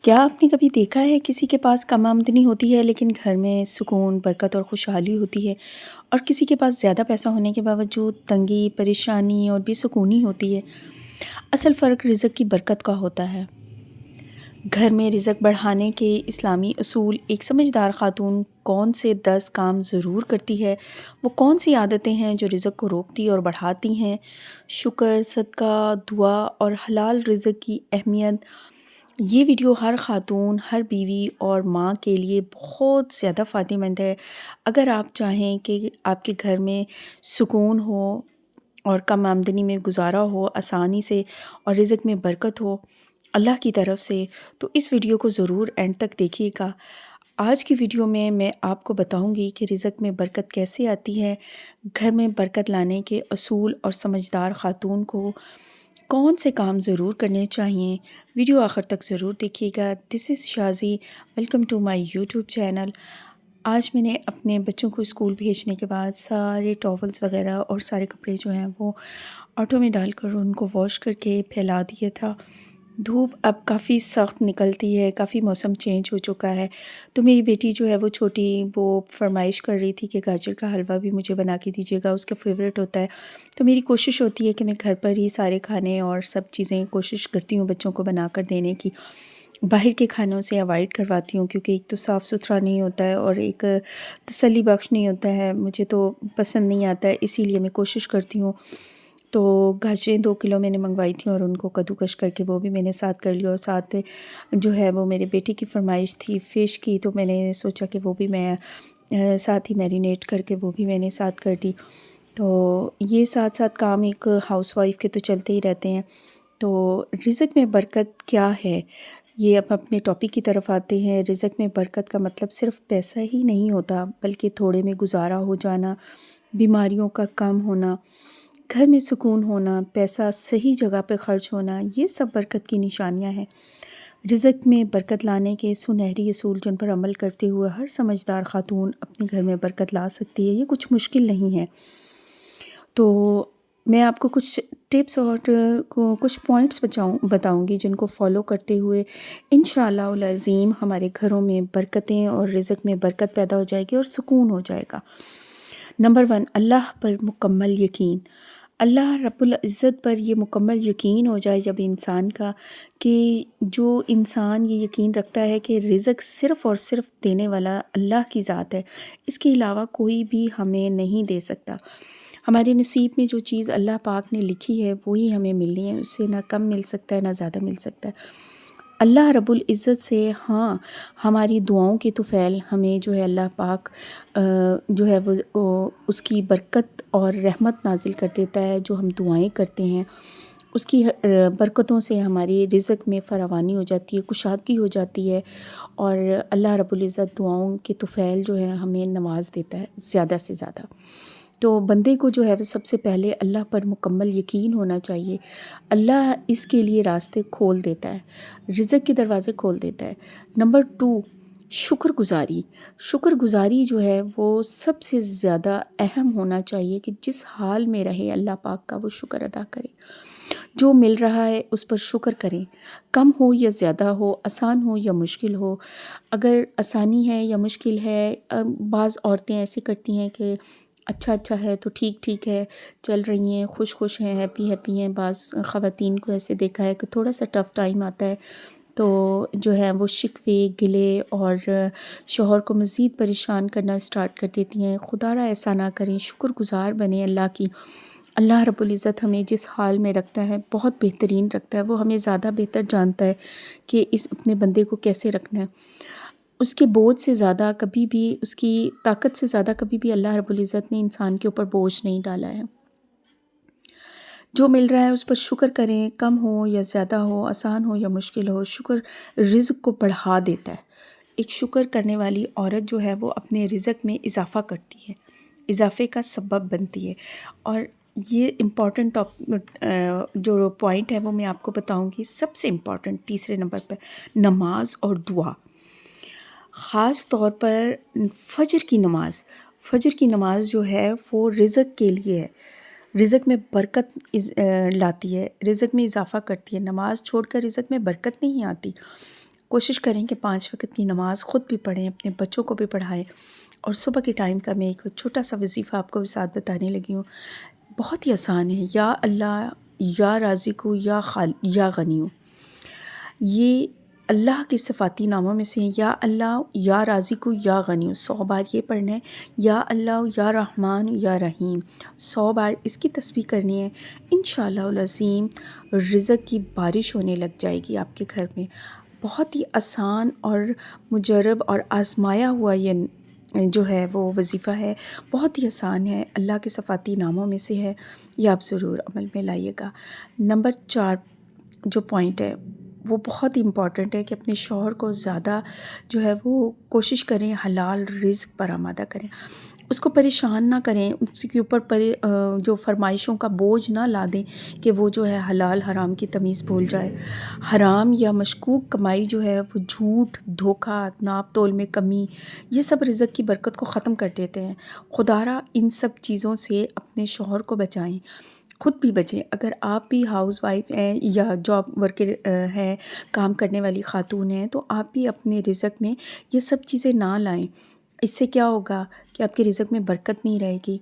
کیا آپ نے کبھی دیکھا ہے کسی کے پاس کم آمدنی ہوتی ہے لیکن گھر میں سکون، برکت اور خوشحالی ہوتی ہے، اور کسی کے پاس زیادہ پیسہ ہونے کے باوجود تنگی، پریشانی اور بے سکونی ہوتی ہے؟ اصل فرق رزق کی برکت کا ہوتا ہے۔ گھر میں رزق بڑھانے کے اسلامی اصول: ایک سمجھدار خاتون کون سے 10 کام ضرور کرتی ہے؟ وہ کون سی عادتیں ہیں جو رزق کو روکتی اور بڑھاتی ہیں؟ شکر، صدقہ، دعا اور حلال رزق کی اہمیت۔ یہ ویڈیو ہر خاتون، ہر بیوی اور ماں کے لیے بہت زیادہ فائدہ مند ہے۔ اگر آپ چاہیں کہ آپ کے گھر میں سکون ہو اور کم آمدنی میں گزارا ہو آسانی سے، اور رزق میں برکت ہو اللہ کی طرف سے، تو اس ویڈیو کو ضرور اینڈ تک دیکھیے گا۔ آج کی ویڈیو میں آپ کو بتاؤں گی کہ رزق میں برکت کیسے آتی ہے، گھر میں برکت لانے کے اصول، اور سمجھدار خاتون کو کون سے کام ضرور کرنے چاہئیں۔ ویڈیو آخر تک ضرور دیکھیے گا۔ This is Shazi, welcome to my YouTube channel. آج میں نے اپنے بچوں کو اسکول بھیجنے کے بعد سارے ٹاولز وغیرہ اور سارے کپڑے جو ہیں وہ آٹو میں ڈال کر ان کو واش کر کے پھیلا دیا تھا۔ دھوپ اب کافی سخت نکلتی ہے، کافی موسم چینج ہو چکا ہے، تو میری بیٹی جو ہے وہ چھوٹی، وہ فرمائش کر رہی تھی کہ گاجر کا حلوہ بھی مجھے بنا کے دیجیے گا، اس کا فیوریٹ ہوتا ہے۔ تو میری کوشش ہوتی ہے کہ میں گھر پر ہی سارے کھانے اور سب چیزیں کوشش کرتی ہوں بچوں کو بنا کر دینے کی۔ باہر کے کھانوں سے اوائڈ کرواتی ہوں، کیونکہ ایک تو صاف ستھرا نہیں ہوتا ہے اور ایک تسلی بخش نہیں ہوتا ہے، مجھے تو پسند نہیں آتا ہے، اسی لیے میں کوشش کرتی ہوں۔ تو گاجریں 2 کلو میں نے منگوائی تھیں اور ان کو کدوکش کر کے وہ بھی میں نے ساتھ کر لیا، اور ساتھ جو ہے وہ میرے بیٹی کی فرمائش تھی فش کی، تو میں نے سوچا کہ وہ بھی میں ساتھ ہی میرینیٹ کر کے وہ بھی میں نے ساتھ کر دی۔ تو یہ ساتھ ساتھ کام ایک ہاؤس وائف کے تو چلتے ہی رہتے ہیں۔ تو رزق میں برکت کیا ہے، یہ اب اپنے ٹاپک کی طرف آتے ہیں۔ رزق میں برکت کا مطلب صرف پیسہ ہی نہیں ہوتا، بلکہ تھوڑے میں گزارا ہو جانا، بیماریوں کا کم ہونا، گھر میں سکون ہونا، پیسہ صحیح جگہ پہ خرچ ہونا، یہ سب برکت کی نشانیاں ہیں۔ رزق میں برکت لانے کے سنہری اصول جن پر عمل کرتے ہوئے ہر سمجھدار خاتون اپنے گھر میں برکت لا سکتی ہے، یہ کچھ مشکل نہیں ہے۔ تو میں آپ کو کچھ ٹپس اور کچھ پوائنٹس بتاؤں گی جن کو فالو کرتے ہوئے انشاءاللہ العظیم ہمارے گھروں میں برکتیں اور رزق میں برکت پیدا ہو جائے گی اور سکون ہو جائے گا۔ نمبر 1، اللہ پر مکمل یقین۔ اللہ رب العزت پر یہ مکمل یقین ہو جائے جب انسان کا، کہ جو انسان یہ یقین رکھتا ہے کہ رزق صرف اور صرف دینے والا اللہ کی ذات ہے، اس کے علاوہ کوئی بھی ہمیں نہیں دے سکتا۔ ہمارے نصیب میں جو چیز اللہ پاک نے لکھی ہے وہی ہمیں ملنی ہے، اس سے نہ کم مل سکتا ہے نہ زیادہ مل سکتا ہے۔ اللہ رب العزت سے ہماری دعاؤں کے طفیل ہمیں جو ہے اللہ پاک جو ہے وہ اس کی برکت اور رحمت نازل کر دیتا ہے، جو ہم دعائیں کرتے ہیں اس کی برکتوں سے ہماری رزق میں فراوانی ہو جاتی ہے، کشادگی ہو جاتی ہے، اور اللہ رب العزت دعاؤں کے طفیل جو ہے ہمیں نواز دیتا ہے زیادہ سے زیادہ۔ تو بندے کو جو ہے وہ سب سے پہلے اللہ پر مکمل یقین ہونا چاہیے۔ اللہ اس کے لیے راستے کھول دیتا ہے، رزق کے دروازے کھول دیتا ہے۔ نمبر 2، شکر گزاری۔ شکر گزاری جو ہے وہ سب سے زیادہ اہم ہونا چاہیے، کہ جس حال میں رہے اللہ پاک کا وہ شکر ادا کرے۔ جو مل رہا ہے اس پر شکر کریں، کم ہو یا زیادہ ہو، آسان ہو یا مشکل ہو۔ اگر آسانی ہے یا مشکل ہے، بعض عورتیں ایسے کرتی ہیں کہ اچھا ہے تو ٹھیک ہے، چل رہی ہیں، خوش ہیں، ہیپی ہیں۔ بعض خواتین کو ایسے دیکھا ہے کہ تھوڑا سا ٹف ٹائم آتا ہے تو جو ہے وہ شکوے، گلے اور شوہر کو مزید پریشان کرنا سٹارٹ کر دیتی ہیں۔ خدا را ایسا نہ کریں، شکر گزار بنیں اللہ کی۔ اللہ رب العزت ہمیں جس حال میں رکھتا ہے بہت بہترین رکھتا ہے، وہ ہمیں زیادہ بہتر جانتا ہے کہ اپنے بندے کو کیسے رکھنا ہے۔ اس کے بوجھ سے زیادہ کبھی بھی، اس کی طاقت سے زیادہ کبھی بھی اللہ رب العزت نے انسان کے اوپر بوجھ نہیں ڈالا ہے۔ جو مل رہا ہے اس پر شکر کریں، کم ہو یا زیادہ ہو، آسان ہو یا مشکل ہو، شکر رزق کو بڑھا دیتا ہے۔ ایک شکر کرنے والی عورت جو ہے وہ اپنے رزق میں اضافہ کرتی ہے، اضافے کا سبب بنتی ہے۔ اور یہ امپورٹنٹ جو پوائنٹ ہے وہ میں آپ کو بتاؤں گی۔ سب سے امپورٹنٹ تیسرے نمبر پر نماز اور دعا، خاص طور پر فجر کی نماز جو ہے وہ رزق کے لیے ہے، رزق میں برکت لاتی ہے، رزق میں اضافہ کرتی ہے۔ نماز چھوڑ کر رزق میں برکت نہیں آتی۔ کوشش کریں کہ 5 وقت کی نماز خود بھی پڑھیں، اپنے بچوں کو بھی پڑھائیں۔ اور صبح کے ٹائم کا میں ایک چھوٹا سا وظیفہ آپ کو بھی ساتھ بتانے لگی ہوں، بہت ہی آسان ہے۔ یا اللہ، یا رازقو، یا غنیو، یہ اللہ کے صفاتی ناموں میں سے ہیں۔ یا اللہ، یا رازقو، یا غنیو، 100 بار یہ پڑھنا ہے۔ یا اللہ، یا رحمان، یا رحیم، 100 بار اس کی تسبیح کرنی ہے۔ انشاءاللہ العظیم رزق کی بارش ہونے لگ جائے گی آپ کے گھر میں۔ بہت ہی آسان اور مجرب اور آزمایا ہوا یہ جو ہے وہ وظیفہ ہے، بہت ہی آسان ہے، اللہ کے صفاتی ناموں میں سے ہے، یہ آپ ضرور عمل میں لائیے گا۔ نمبر 4 جو پوائنٹ ہے وہ بہت ہی امپورٹنٹ ہے کہ اپنے شوہر کو زیادہ جو ہے وہ کوشش کریں حلال رزق پر آمادہ کریں، اس کو پریشان نہ کریں، اس کے اوپر جو فرمائشوں کا بوجھ نہ لا دیں کہ وہ جو ہے حلال حرام کی تمیز بھول جائے۔ حرام یا مشکوک کمائی جو ہے وہ جھوٹ، دھوکہ، ناپ تول میں کمی، یہ سب رزق کی برکت کو ختم کر دیتے ہیں۔ خدارا ان سب چیزوں سے اپنے شوہر کو بچائیں، خود بھی بچیں۔ اگر آپ بھی ہاؤس وائف ہیں یا جاب ورکر ہیں، کام کرنے والی خاتون ہیں، تو آپ بھی اپنے رزق میں یہ سب چیزیں نہ لائیں۔ اس سے کیا ہوگا کہ آپ کے رزق میں برکت نہیں رہے گی۔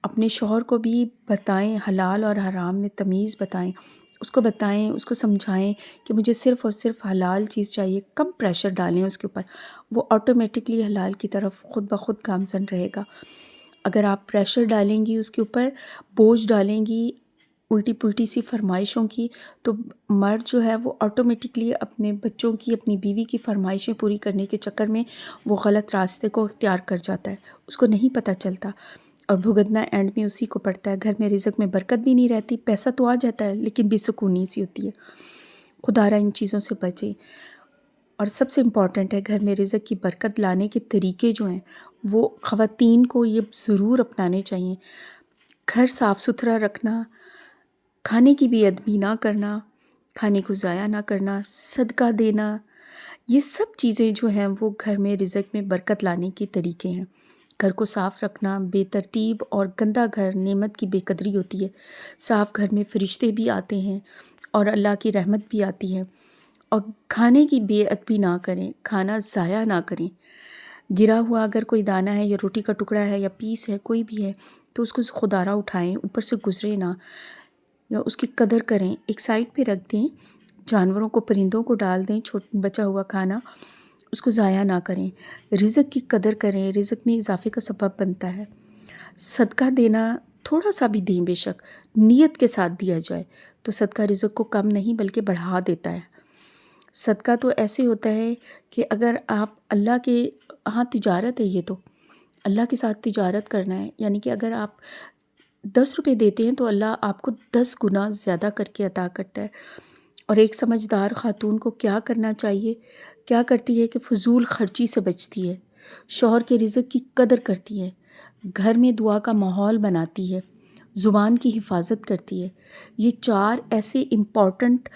اپنے شوہر کو بھی بتائیں، حلال اور حرام میں تمیز بتائیں، اس کو بتائیں، اس کو سمجھائیں کہ مجھے صرف اور صرف حلال چیز چاہیے، کم پریشر ڈالیں اس کے اوپر، وہ آٹومیٹکلی حلال کی طرف خود بخود گامزن رہے گا۔ اگر آپ پریشر ڈالیں گی اس کے اوپر، بوجھ ڈالیں گی الٹی پلٹی سی فرمائشوں کی، تو مرد جو ہے وہ آٹومیٹکلی اپنے بچوں کی، اپنی بیوی کی فرمائشیں پوری کرنے کے چکر میں وہ غلط راستے کو اختیار کر جاتا ہے، اس کو نہیں پتہ چلتا، اور بھگتنا اینڈ میں اسی کو پڑتا ہے۔ گھر میں رزق میں برکت بھی نہیں رہتی، پیسہ تو آ جاتا ہے لیکن بے سکونی سی ہوتی ہے۔ خدارا ان چیزوں سے بچیں۔ اور سب سے امپورٹنٹ ہے، گھر میں رزق کی برکت لانے کے طریقے جو ہیں وہ خواتین کو یہ ضرور اپنانے چاہیے۔ گھر صاف ستھرا رکھنا، کھانے کی بے ادبی نہ کرنا، کھانے کو ضائع نہ کرنا، صدقہ دینا، یہ سب چیزیں جو ہیں وہ گھر میں رزق میں برکت لانے کے طریقے ہیں۔ گھر کو صاف رکھنا، بے ترتیب اور گندا گھر نعمت کی بے قدری ہوتی ہے۔ صاف گھر میں فرشتے بھی آتے ہیں اور اللہ کی رحمت بھی آتی ہے۔ اور کھانے کی بے ادبی نہ کریں، کھانا ضائع نہ کریں۔ گرا ہوا اگر کوئی دانہ ہے یا روٹی کا ٹکڑا ہے یا پیس ہے، کوئی بھی ہے، تو اس کو خدارہ اٹھائیں، اوپر سے گزرے نہ، یا اس کی قدر کریں، ایک سائڈ پہ رکھ دیں، جانوروں کو، پرندوں کو ڈال دیں، بچا ہوا کھانا، اس کو ضائع نہ کریں۔ رزق کی قدر کریں، رزق میں اضافے کا سبب بنتا ہے۔ صدقہ دینا، تھوڑا سا بھی دیں، بے شک نیت کے ساتھ دیا جائے تو صدقہ رزق کو کم نہیں بلکہ بڑھا دیتا ہے۔ صدقہ تو ایسے ہوتا ہے کہ اگر آپ اللہ کے ہاں تجارت ہے، یہ تو اللہ کے ساتھ تجارت کرنا ہے، یعنی کہ اگر آپ 10 روپے دیتے ہیں تو اللہ آپ کو 10 گنا زیادہ کر کے عطا کرتا ہے۔ اور ایک سمجھدار خاتون کو کیا کرنا چاہیے؟ کیا کرتی ہے کہ فضول خرچی سے بچتی ہے، شوہر کے رزق کی قدر کرتی ہے، گھر میں دعا کا ماحول بناتی ہے، زبان کی حفاظت کرتی ہے۔ یہ 4 ایسے امپورٹنٹ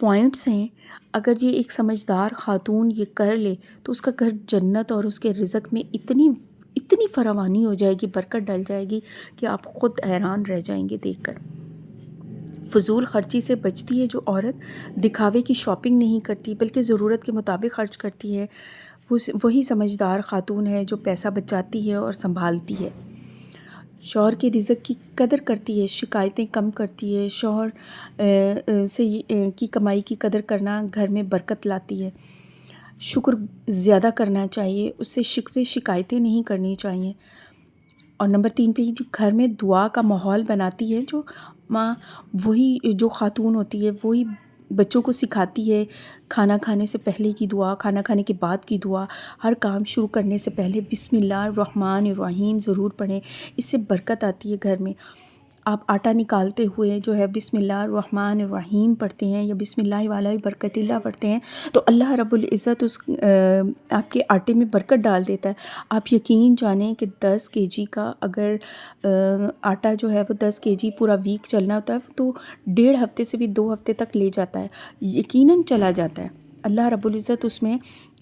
پوائنٹس ہیں، اگر یہ ایک سمجھدار خاتون یہ کر لے تو اس کا گھر جنت، اور اس کے رزق میں اتنی فراوانی ہو جائے گی، برکت ڈل جائے گی کہ آپ خود حیران رہ جائیں گے دیکھ کر۔ فضول خرچی سے بچتی ہے جو عورت، دکھاوے کی شاپنگ نہیں کرتی بلکہ ضرورت کے مطابق خرچ کرتی ہے، وہی سمجھدار خاتون ہے جو پیسہ بچاتی ہے اور سنبھالتی ہے۔ شوہر کے رزق کی قدر کرتی ہے، شکایتیں کم کرتی ہے، شوہر کی کمائی کی قدر کرنا گھر میں برکت لاتی ہے۔ شکر زیادہ کرنا چاہیے، اس سے شکوے شکایتیں نہیں کرنی چاہیے۔ اور نمبر 3 پہ جو گھر میں دعا کا ماحول بناتی ہے جو ماں، وہی جو خاتون ہوتی ہے وہی بچوں کو سکھاتی ہے کھانا کھانے سے پہلے کی دعا، کھانا کھانے کے بعد کی دعا، ہر کام شروع کرنے سے پہلے بسم اللہ الرحمن الرحیم ضرور پڑھیں، اس سے برکت آتی ہے گھر میں۔ آپ آٹا نکالتے ہوئے جو ہے بسم اللہ الرحمن الرحیم پڑھتے ہیں یا بسم اللہ والا برکت اللہ پڑھتے ہیں تو اللہ رب العزت آپ کے آٹے میں برکت ڈال دیتا ہے۔ آپ یقین جانیں کہ 10 kg کا اگر آٹا جو ہے وہ 10 kg پورا ویک چلنا ہوتا ہے تو 1.5 ہفتے سے بھی 2 ہفتے تک لے جاتا ہے، یقیناً چلا جاتا ہے۔ اللہ رب العزت اس میں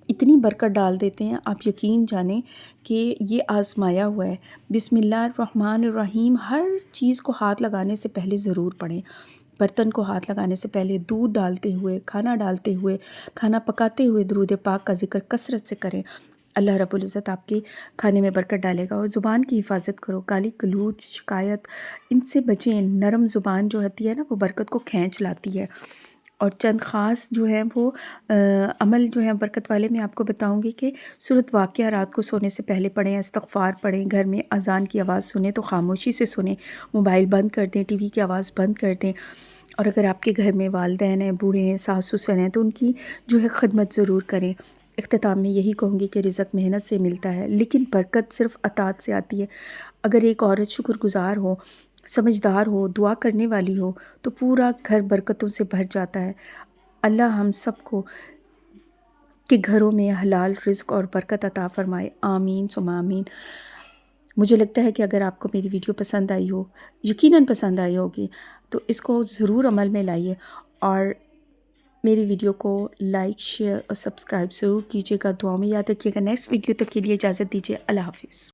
اتنی برکت ڈال دیتے ہیں، آپ یقین جانیں کہ یہ آزمایا ہوا ہے۔ بسم اللہ الرحمن الرحیم ہر چیز کو ہاتھ لگانے سے پہلے ضرور پڑھیں، برتن کو ہاتھ لگانے سے پہلے دودھ ڈالتے ہوئے، کھانا ڈالتے ہوئے، کھانا پکاتے ہوئے درود پاک کا ذکر کثرت سے کریں۔ اللہ رب العزت آپ کے کھانے میں برکت ڈالے گا۔ اور زبان کی حفاظت کرو، گالی گلوچ، شکایت، ان سے بچیں۔ نرم زبان جو ہوتی ہے نا وہ برکت کو کھینچ لاتی ہے۔ اور چند خاص جو ہے وہ عمل جو ہے برکت والے میں آپ کو بتاؤں گی کہ سورۃ واقعہ رات کو سونے سے پہلے پڑھیں، استغفار پڑھیں، گھر میں اذان کی آواز سنیں تو خاموشی سے سنیں، موبائل بند کر دیں، ٹی وی کی آواز بند کر دیں۔ اور اگر آپ کے گھر میں والدین ہیں، بوڑھے ہیں، ساس سسر ہیں تو ان کی جو ہے خدمت ضرور کریں۔ اختتام میں یہی کہوں گی کہ رزق محنت سے ملتا ہے لیکن برکت صرف عطاءت سے آتی ہے۔ اگر ایک عورت شکر گزار ہو، سمجھدار ہو، دعا کرنے والی ہو تو پورا گھر برکتوں سے بھر جاتا ہے۔ اللہ ہم سب کو کے گھروں میں حلال رزق اور برکت عطا فرمائے، آمین ثم آمین۔ مجھے لگتا ہے کہ اگر آپ کو میری ویڈیو پسند آئی ہو، یقیناً پسند آئی ہوگی، تو اس کو ضرور عمل میں لائیے اور میری ویڈیو کو لائک، شیئر اور سبسکرائب ضرور کیجیے گا۔ دعاؤں میں یاد رکھیے گا۔ نیکسٹ ویڈیو تک کے لیے اجازت دیجیے۔ اللہ حافظ۔